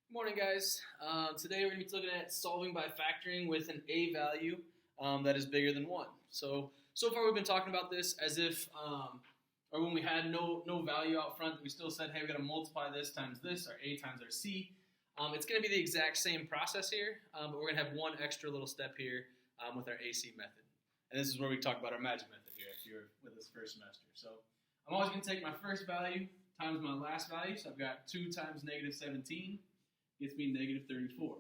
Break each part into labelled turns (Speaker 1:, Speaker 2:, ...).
Speaker 1: Good morning, guys. Today we're going to be looking at solving by factoring with an a value that is bigger than 1. So far we've been talking about this as if, or when we had no value out front, we still said, hey, we're going to multiply this times this, our a times our c. It's going to be the exact same process here, but we're going to have one extra little step here with our AC method. And this is where we talk about our magic method here if you're with us first semester. So I'm always going to take my first value times my last value. So I've got 2 times negative 17 gets me negative 34.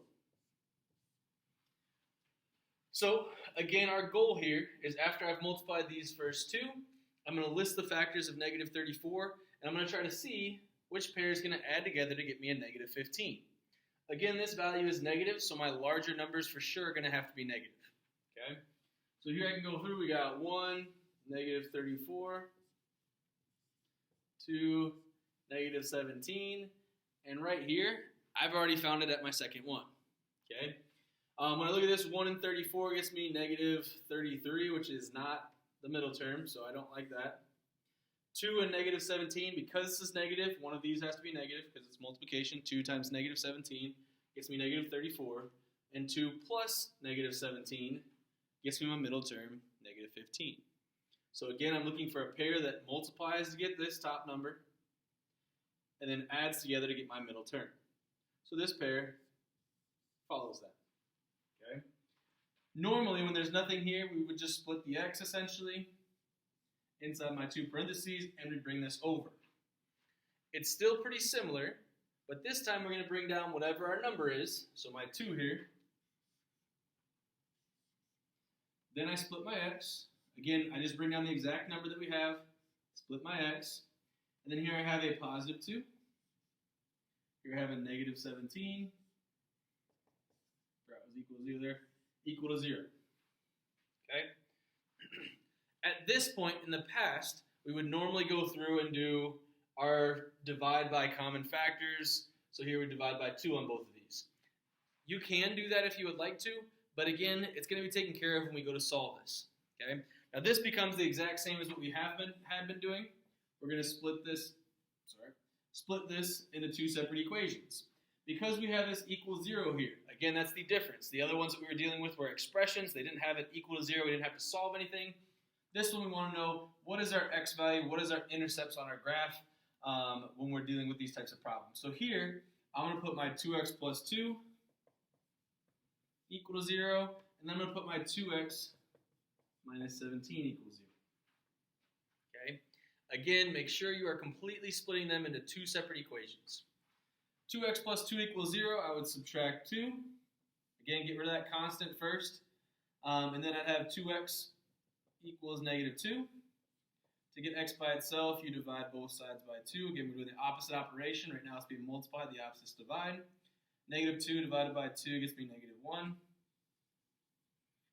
Speaker 1: So again, our goal here is after I've multiplied these first two, I'm going to list the factors of negative 34, and I'm going to try to see which pair is going to add together to get me a negative 15. Again, this value is negative, so my larger numbers for sure are going to have to be negative. Okay? So here I can go through. We got 1, negative 34, 2, negative 17, and right here, I've already found it at my second one. Okay? When I look at this, 1 and 34 gets me negative 33, which is not the middle term, so I don't like that. 2 and negative 17, because this is negative, one of these has to be negative because it's multiplication. 2 times negative 17 gets me negative 34. And 2 plus negative 17 gets me my middle term, negative 15. So again, I'm looking for a pair that multiplies to get this top number and then adds together to get my middle term. So this pair follows that. Okay. Normally, when there's nothing here, we would just split the x essentially inside my 2 parentheses, and we bring this over. It's still pretty similar, but this time we're going to bring down whatever our number is, so my 2 here. Then I split my x. Again, I just bring down the exact number that we have, split my x, and then here I have a positive 2. Here I have a negative 17. That was equal to 0 there. Equal to 0. Okay? At this point in the past, we would normally go through and do our divide by common factors. So here we divide by 2 on both of these. You can do that if you would like to, but again, it's going to be taken care of when we go to solve this. Okay? Now this becomes the exact same as what we had been doing. We're going to split this into 2 separate equations. Because we have this equals 0 here, again, that's the difference. The other ones that we were dealing with were expressions. They didn't have it equal to 0. We didn't have to solve anything. This one we want to know, what is our x value? What is our intercepts on our graph when we're dealing with these types of problems? So here, I'm going to put my 2x plus 2 equal to 0. And then I'm going to put my 2x minus 17 equals 0. Okay? Again, make sure you are completely splitting them into 2 separate equations. 2x plus 2 equals 0, I would subtract 2. Again, get rid of that constant first. And then I'd have 2x equals negative 2. To get x by itself, you divide both sides by 2. Again, we're doing the opposite operation. Right now it's being multiplied, the opposite is divide. Negative 2 divided by 2 gets me negative 1.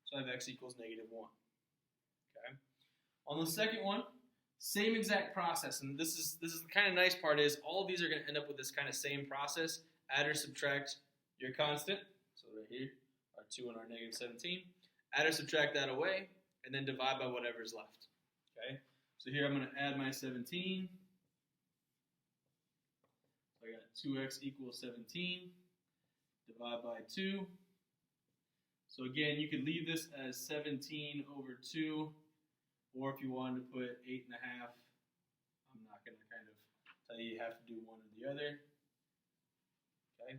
Speaker 1: So I have x equals negative 1. Okay. On the second one, same exact process, and this is the kind of nice part is all of these are going to end up with this kind of same process. Add or subtract your constant, so right here, our 2 and our negative 17. Add or subtract that away, and then divide by whatever is left. Okay, so here I'm going to add my 17. So I got 2x equals 17, divide by 2. So again, you could leave this as 17 over 2. Or if you wanted to put 8.5, I'm not going to kind of tell you have to do one or the other. Okay?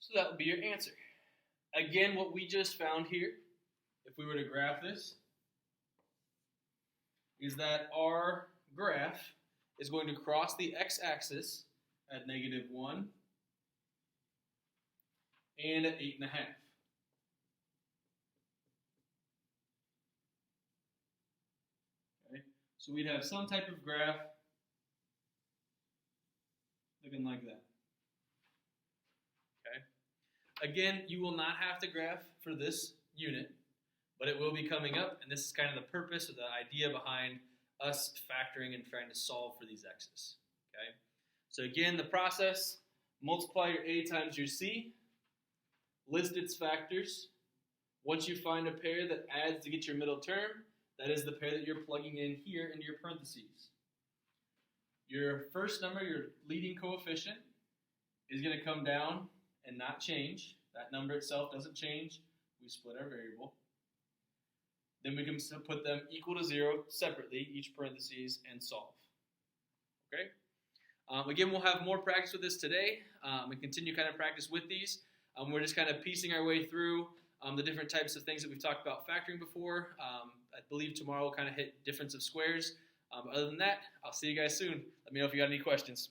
Speaker 1: So that would be your answer. Again, what we just found here, if we were to graph this, is that our graph is going to cross the x-axis at negative 1 and at 8.5. So we'd have some type of graph looking like that. Okay. Again, you will not have to graph for this unit, but it will be coming up, and this is kind of the purpose or the idea behind us factoring and trying to solve for these x's. Okay. So again, the process, multiply your a times your c, list its factors. Once you find a pair that adds to get your middle term, that is the pair that you're plugging in here into your parentheses. Your first number, your leading coefficient, is going to come down and not change. That number itself doesn't change. We split our variable. Then we can put them equal to 0 separately, each parentheses, and solve. Okay? Again, we'll have more practice with this today and continue kind of practice with these. We're just kind of piecing our way through the different types of things that we've talked about factoring before. I believe tomorrow we'll kind of hit difference of squares. Other than that, I'll see you guys soon. Let me know if you got any questions.